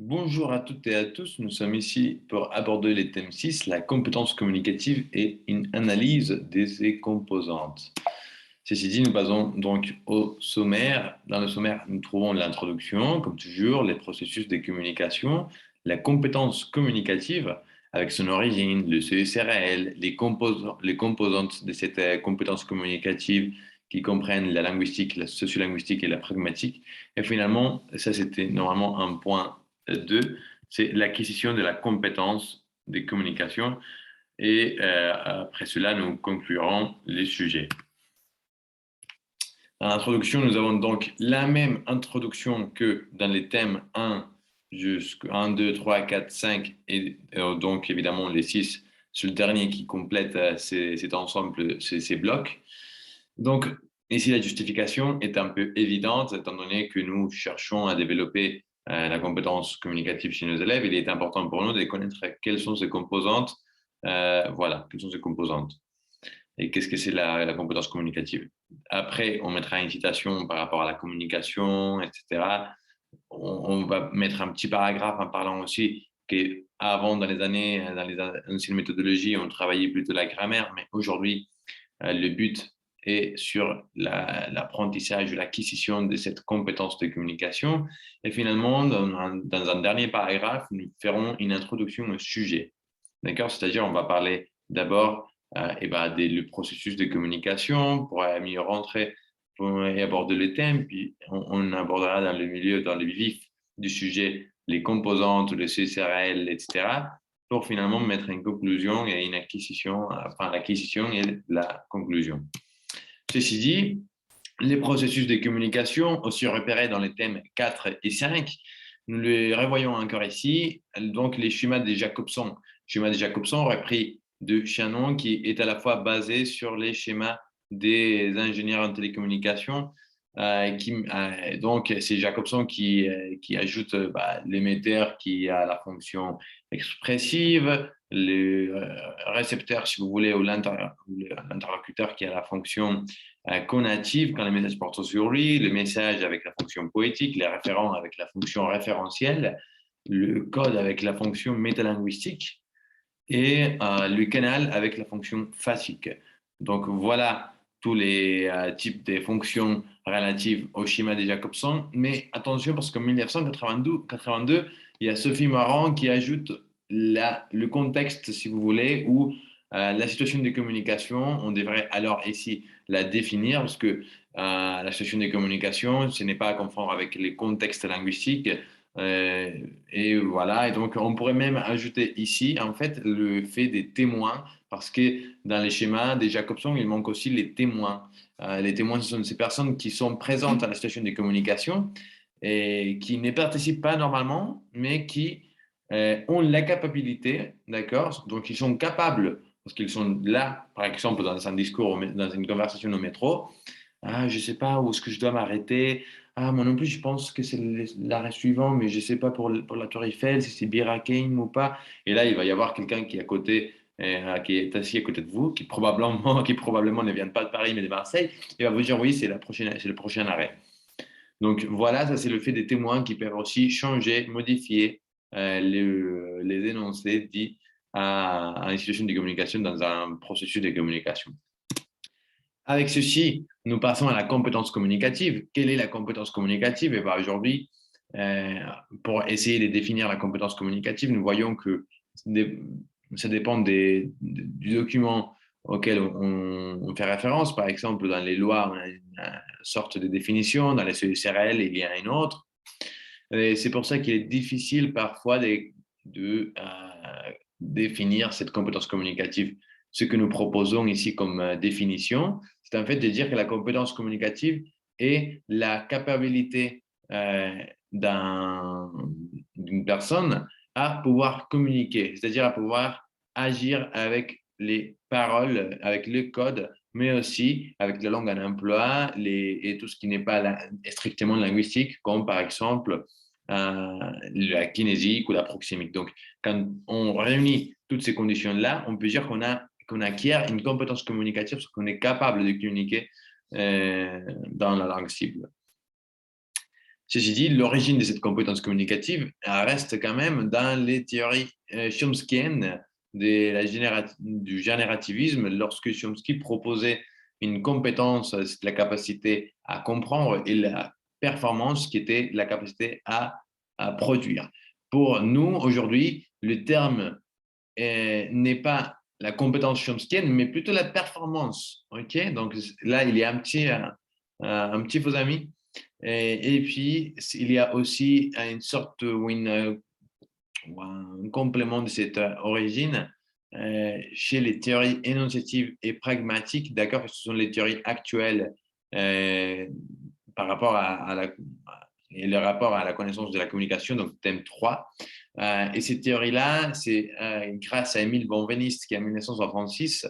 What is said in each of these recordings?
Bonjour à toutes et à tous, nous sommes ici pour aborder le thème 6, la compétence communicative et une analyse de ses composantes. Ceci dit, nous passons donc au sommaire. Dans le sommaire, nous trouvons l'introduction, comme toujours, les processus de communication, la compétence communicative avec son origine, le CSRL, les composantes de cette compétence communicative qui comprennent la linguistique, la sociolinguistique et la pragmatique. Et finalement, ça c'était normalement un point 2, c'est l'acquisition de la compétence de communication. Et après cela, nous conclurons les sujets. Dans l'introduction, nous avons donc la même introduction que dans les thèmes 1 jusqu'à 1, 2, 3, 4, 5 et donc évidemment les 6, c'est le dernier qui complète cet ensemble, ces blocs. Donc ici, la justification est un peu évidente étant donné que nous cherchons à développer la compétence communicative chez nos élèves. Il est important pour nous de connaître quelles sont ces composantes. Voilà, quelles sont ces composantes et qu'est-ce que c'est la compétence communicative. Après, on mettra une citation par rapport à la communication, etc. On va mettre un petit paragraphe en parlant aussi qu'avant, dans les anciennes méthodologies, on travaillait plutôt la grammaire, mais aujourd'hui, le but est sur l'apprentissage, l'acquisition de cette compétence de communication. Et finalement, dans un dernier paragraphe, nous ferons une introduction au sujet. D'accord? C'est-à-dire, on va parler d'abord le processus de communication pour mieux rentrer et aborder le thème, puis on abordera dans le milieu, dans le vif du sujet, les composantes, le CSRL, etc., pour finalement mettre une conclusion et une acquisition, enfin l'acquisition et la conclusion. Ceci dit, les processus de communication, aussi repérés dans les thèmes 4 et 5, nous les revoyons encore ici. Donc, les schémas de Jacobson. Schéma de Jacobson repris de Shannon, qui est à la fois basé sur les schémas des ingénieurs en télécommunications. Donc, c'est Jacobson qui ajoute l'émetteur qui a la fonction expressive, le récepteur, si vous voulez, ou l'interlocuteur qui a la fonction conative quand le message porte sur lui, le message avec la fonction poétique, les référents avec la fonction référentielle, le code avec la fonction métalinguistique et le canal avec la fonction phasique. Donc voilà tous les types de fonctions relatives au schéma de Jacobson. Mais attention parce qu'en 1982, il y a Sophie Marant qui ajoute le contexte, si vous voulez, où la situation de communication, on devrait alors ici la définir parce que la situation de communication, ce n'est pas à confondre avec les contextes linguistiques. Et voilà, et donc on pourrait même ajouter ici, en fait, le fait des témoins, parce que dans les schémas des Jacobson, il manque aussi les témoins. Les témoins, ce sont ces personnes qui sont présentes à la situation de communication et qui ne participent pas normalement, mais qui ont la capacité, d'accord? Donc ils sont capables, parce qu'ils sont là, par exemple, dans un discours, dans une conversation au métro, ah, je ne sais pas où est-ce que je dois m'arrêter. Ah, moi non plus, je pense que c'est l'arrêt suivant, mais je ne sais pas pour la Tour Eiffel, si c'est Bir Hakeim ou pas. Et là, il va y avoir quelqu'un qui est à côté, qui est assis à côté de vous, qui probablement ne vient pas de Paris, mais de Marseille. Il va vous dire, oui, c'est le prochain arrêt. Donc voilà, ça c'est le fait des témoins qui peuvent aussi changer, modifier les énoncés dits à une situation de communication dans un processus de communication. Avec ceci, nous passons à la compétence communicative. Quelle est la compétence communicative? Et bien aujourd'hui, pour essayer de définir la compétence communicative, nous voyons que ça dépend du document auquel on fait référence. Par exemple, dans les lois, on a une sorte de définition, dans les CSRL, il y en a une autre. Et c'est pour ça qu'il est difficile parfois de définir cette compétence communicative. Ce que nous proposons ici comme définition, c'est en fait de dire que la compétence communicative est la capacité d'une personne à pouvoir communiquer, c'est-à-dire à pouvoir agir avec les paroles, avec le code, mais aussi avec la langue en emploi et tout ce qui n'est pas strictement linguistique, comme par exemple la kinésique ou la proxémique. Donc, quand on réunit toutes ces conditions-là, on peut dire qu'on acquiert une compétence communicative parce qu'on est capable de communiquer dans la langue cible. Ceci dit, l'origine de cette compétence communicative reste quand même dans les théories chomskiennes du générativisme, lorsque Chomsky proposait une compétence, c'est la capacité à comprendre, et la performance qui était la capacité à produire. Pour nous, aujourd'hui, le terme n'est pas la compétence chomskienne, mais plutôt la performance. Ok, donc là, il y a un petit faux ami. Et puis, il y a aussi une sorte ou un complément de cette origine chez les théories énonciatives et pragmatiques, d'accord, ce sont les théories actuelles euh, par rapport et le rapport à la connaissance de la communication, donc thème 3. Et cette théorie-là, c'est grâce à Émile von Wenist qui, en 1966,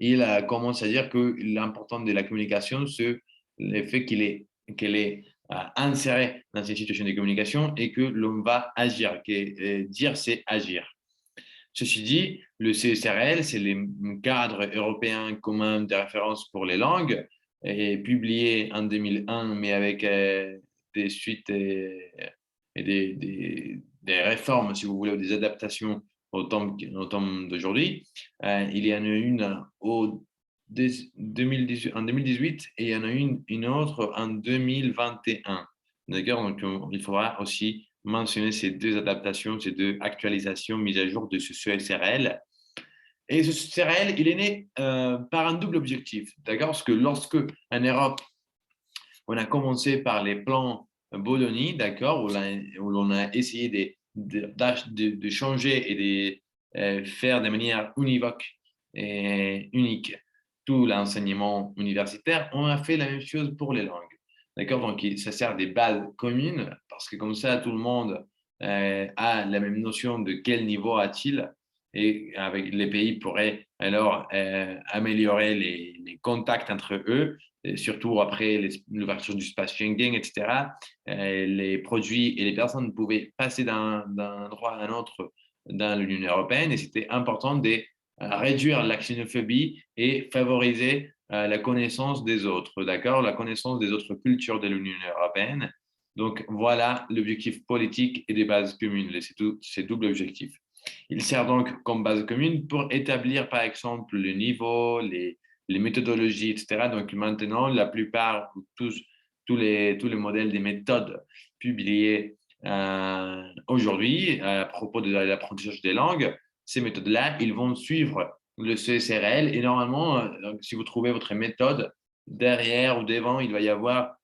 il commence à dire que l'important de la communication, c'est le fait qu'elle est insérée dans cette situation de communication et que l'on va agir, que dire, c'est agir. Ceci dit, le CSRL, c'est le cadre européen commun de référence pour les langues, et publié en 2001, mais avec des suites et des réformes, si vous voulez, ou des adaptations au temps d'aujourd'hui. Il y en a une en 2018 et il y en a une autre en 2021. D'accord? Donc, il faudra aussi mentionner ces deux adaptations, ces deux actualisations, mises à jour de ce CSRL. Et ce CSRL, il est né par un double objectif. D'accord? Parce que lorsque en Europe, on a commencé par les plans Bologna, d'accord, où l'on a essayé de changer et de faire de manière univoque et unique tout l'enseignement universitaire, on a fait la même chose pour les langues. D'accord, donc ça sert des bases communes parce que comme ça, tout le monde a la même notion de quel niveau a-t-il, et avec les pays pourraient alors améliorer les contacts entre eux, et surtout après l'ouverture du espace Schengen, etc. Les produits et les personnes pouvaient passer d'un endroit à un autre dans l'Union européenne, et c'était important de réduire la xénophobie et favoriser la connaissance des autres, d'accord, la connaissance des autres cultures de l'Union européenne. Donc voilà l'objectif politique et des bases communes, c'est double objectif. Il sert donc comme base commune pour établir, par exemple, le niveau, les méthodologies, etc. Donc maintenant, la plupart, tous les modèles des méthodes publiés aujourd'hui à propos de l'apprentissage des langues, ces méthodes-là, ils vont suivre le CSRL, et normalement, si vous trouvez votre méthode, derrière ou devant, il va y avoir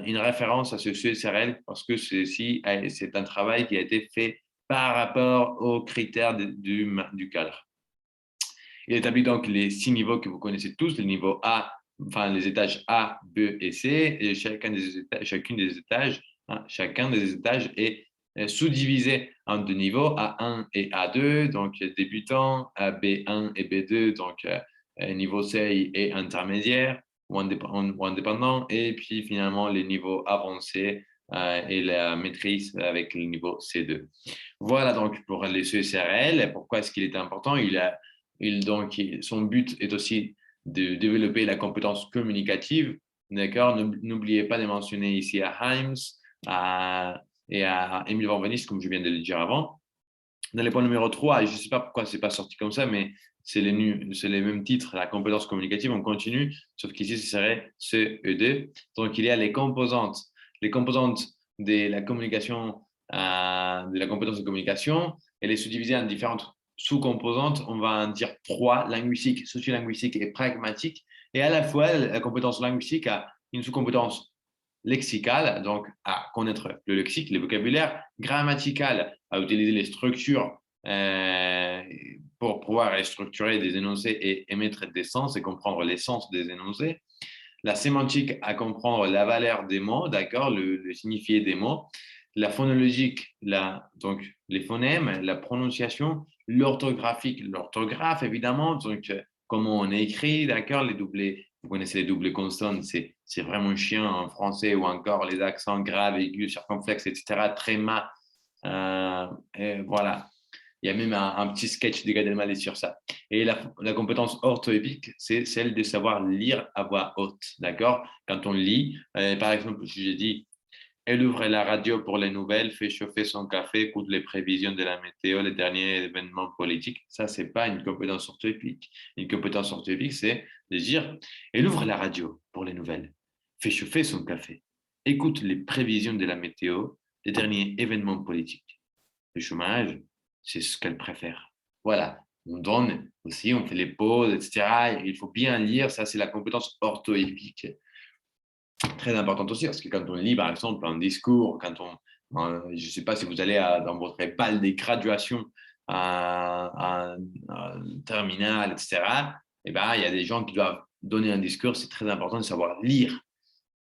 une référence à ce CSRL parce que c'est un travail qui a été fait par rapport aux critères du cadre. Il établit donc les 6 niveaux que vous connaissez tous, les niveaux A, enfin les étages A, B et C, et chacun des étages est sous-divisé en deux niveaux, A1 et A2, donc débutant, B1 et B2, donc niveau C et intermédiaire ou indépendant, et puis finalement les niveaux avancés et la maîtrise avec le niveau C2. Voilà donc pour les CSRL. Pourquoi est-ce qu'il est important? Donc, son but est aussi de développer la compétence communicative. D'accord? N'oubliez pas de mentionner ici à Himes et à Émile von Wenist, comme je viens de le dire avant. Dans le point numéro 3, et je ne sais pas pourquoi ce n'est pas sorti comme ça, mais c'est les mêmes titres, la compétence communicative, on continue, sauf qu'ici, ce serait CE2. Donc, il y a les composantes de la communication, de la compétence de communication. Elle est subdivisée en différentes sous-composantes. On va en dire 3, linguistique, sociolinguistique et pragmatique. Et à la fois, la compétence linguistique a une sous-compétence lexicale, donc à connaître le lexique, le vocabulaire, grammatical, à utiliser les structures pour pouvoir structurer des énoncés et émettre des sens et comprendre les sens des énoncés. La sémantique, à comprendre la valeur des mots, d'accord, le signifié des mots. La phonologique, donc les phonèmes, la prononciation, l'orthographique, l'orthographe évidemment, donc comment on écrit, d'accord, vous connaissez les doubles consonnes, c'est vraiment chiant en français, ou encore les accents graves, aigus, circonflexes, etc., tréma, voilà. Il y a même un petit sketch de Gad Elmaleh sur ça. Et la compétence orthoépique, c'est celle de savoir lire à voix haute, d'accord? Quand on lit, par exemple, j'ai dit Elle ouvre la radio pour les nouvelles, fait chauffer son café, écoute les prévisions de la météo, les derniers événements politiques. Ça, c'est pas une compétence orthoépique. Une compétence orthoépique, c'est de dire, elle ouvre la radio pour les nouvelles, fait chauffer son café, écoute les prévisions de la météo, les derniers événements politiques. Le chômage, c'est ce qu'elle préfère. Voilà. On donne aussi, on fait les pauses, etc. Il faut bien lire. Ça, c'est la compétence orthoépique. Très importante aussi, parce que quand on lit, par exemple, un discours, je ne sais pas si vous allez dans votre bal de graduation à terminale, etc., eh ben, il y a des gens qui doivent donner un discours. C'est très important de savoir lire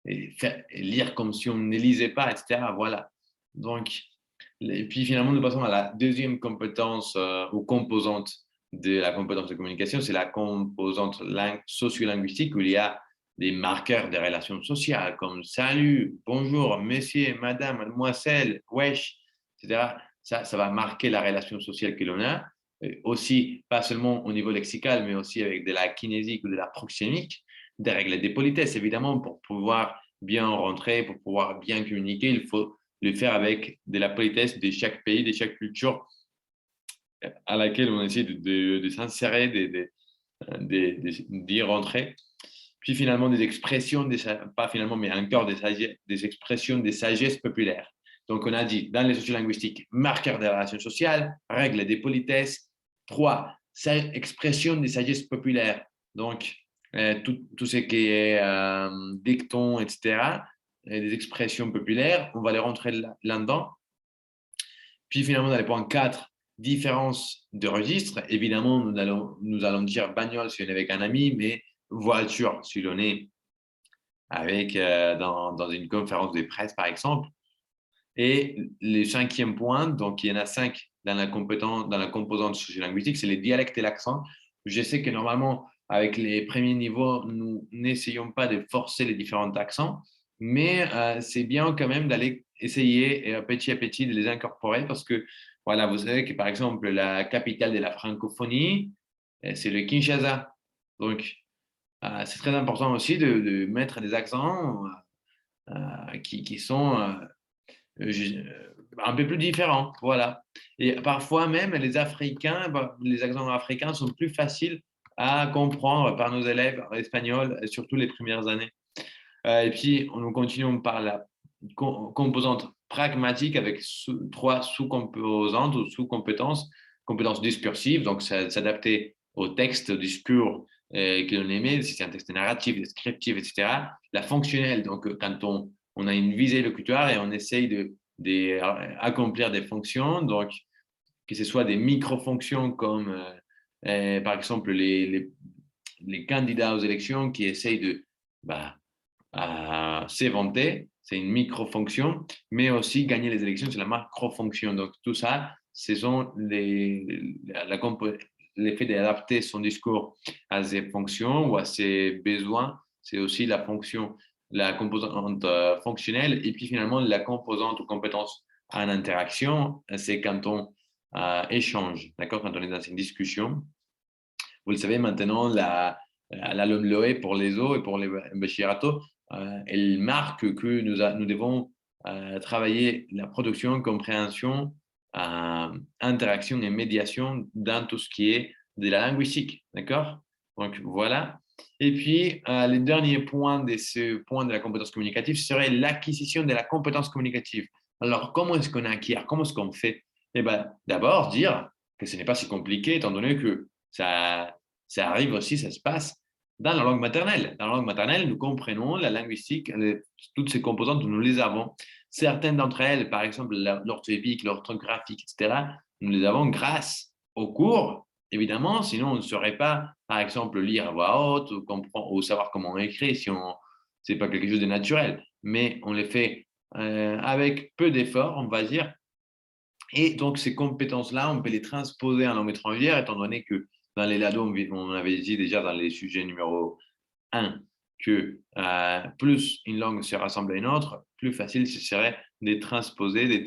et lire comme si on ne lisait pas, etc. Voilà. Donc, et puis finalement, nous passons à la deuxième compétence ou composante de la compétence de communication, c'est la composante sociolinguistique où il y a des marqueurs des relations sociales comme salut, bonjour, monsieur, madame, mademoiselle, wesh, etc. Ça va marquer la relation sociale que l'on a. Aussi, pas seulement au niveau lexical, mais aussi avec de la kinésique ou de la proxémique, des règles de politesse, évidemment, pour pouvoir bien rentrer, pour pouvoir bien communiquer, il faut le faire avec de la politesse de chaque pays, de chaque culture à laquelle on essaie de s'insérer, d'y rentrer. Puis finalement, des expressions, pas finalement, mais encore des expressions des sagesses populaires. Donc, on a dit dans les sociolinguistiques, marqueurs des relations sociales, règles des politesses. 3, expression des sagesses populaires. Donc, tout ce qui est dicton, etc., et des expressions populaires, on va les rentrer là-dedans. Puis finalement, dans les points 4, différence de registre. Évidemment, nous allons dire bagnole si on est avec un ami, mais voiture si l'on est avec, dans une conférence de presse, par exemple. Et le cinquième point, donc il y en a 5 dans la composante sociolinguistique, c'est les dialectes et l'accent. Je sais que normalement, avec les premiers niveaux, nous n'essayons pas de forcer les différents accents, mais c'est bien quand même d'aller essayer petit à petit de les incorporer parce que, voilà, vous savez que par exemple, la capitale de la francophonie, c'est le Kinshasa. Donc, c'est très important aussi de mettre des accents qui sont un peu plus différents. Voilà. Et parfois même, les Africains, les accents africains sont plus faciles à comprendre par nos élèves espagnols, surtout les premières années. Et puis, nous continuons par la composante pragmatique avec 3 sous-composantes ou sous-compétences. Compétences discursives, donc s'adapter au texte, au discours que l'on émet, si c'est un texte narratif, descriptif, etc. La fonctionnelle, donc quand on a une visée locutoire et on essaye d'accomplir des fonctions, donc que ce soit des micro-fonctions comme par exemple les candidats aux élections qui essayent de s'éventer, c'est une micro-fonction, mais aussi gagner les élections, c'est la macro-fonction. Donc tout ça, ce sont l'effet d'adapter son discours à ses fonctions ou à ses besoins. C'est aussi la composante fonctionnelle. Et puis finalement, la composante ou compétence en interaction, c'est quand on échange, d'accord, quand on est dans une discussion. Vous le savez maintenant, la LOMLOE pour les eaux et pour les Bachirato, elle marque que nous devons travailler la production, compréhension, interaction et médiation dans tout ce qui est de la linguistique. D'accord? Donc, voilà. Et puis, le dernier point de ce point de la compétence communicative serait l'acquisition de la compétence communicative. Alors, comment est-ce qu'on acquiert? Comment est-ce qu'on fait? Eh bien, d'abord, dire que ce n'est pas si compliqué, étant donné que ça arrive aussi, ça se passe dans la langue maternelle. Dans la langue maternelle, nous comprenons la linguistique, toutes ces composantes, nous les avons. Certaines d'entre elles, par exemple l'orthoépique, l'orthographique, etc., nous les avons grâce au cours, évidemment, sinon on ne saurait pas, par exemple, lire à voix haute ou savoir comment on écrit si ce n'est pas quelque chose de naturel. Mais on les fait avec peu d'efforts, on va dire. Et donc, ces compétences-là, on peut les transposer en langue étrangère, étant donné que dans les LADO, on avait dit déjà dans les sujets numéro 1 que plus une langue se rassemble à une autre, plus facile ce serait de transposer, de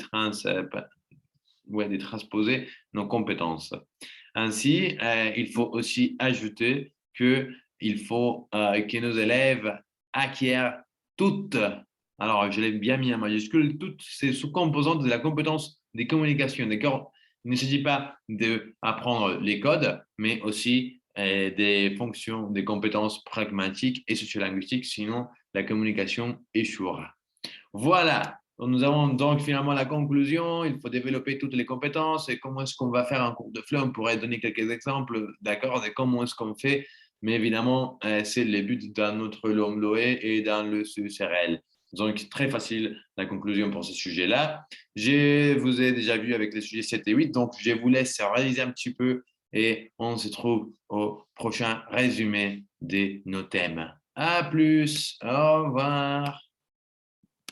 transposer nos compétences. Ainsi, il faut aussi ajouter qu'il faut que nos élèves acquièrent toutes Alors, je l'ai bien mis en majuscule, toutes ces sous-composantes de la compétence des communications, d'accord? Il ne s'agit pas d'apprendre les codes, mais aussi des fonctions, des compétences pragmatiques et sociolinguistiques, sinon la communication échouera. Voilà, nous avons donc finalement la conclusion, il faut développer toutes les compétences et comment est-ce qu'on va faire un cours de FLE, on pourrait donner quelques exemples, d'accord, de comment est-ce qu'on fait, mais évidemment, c'est le but dans notre LOMLOE et dans le CRL. Donc, très facile la conclusion pour ce sujet-là. Je vous ai déjà vu avec les sujets 7 et 8, donc je vous laisse réaliser un petit peu et on se trouve au prochain résumé de nos thèmes. À plus, au revoir.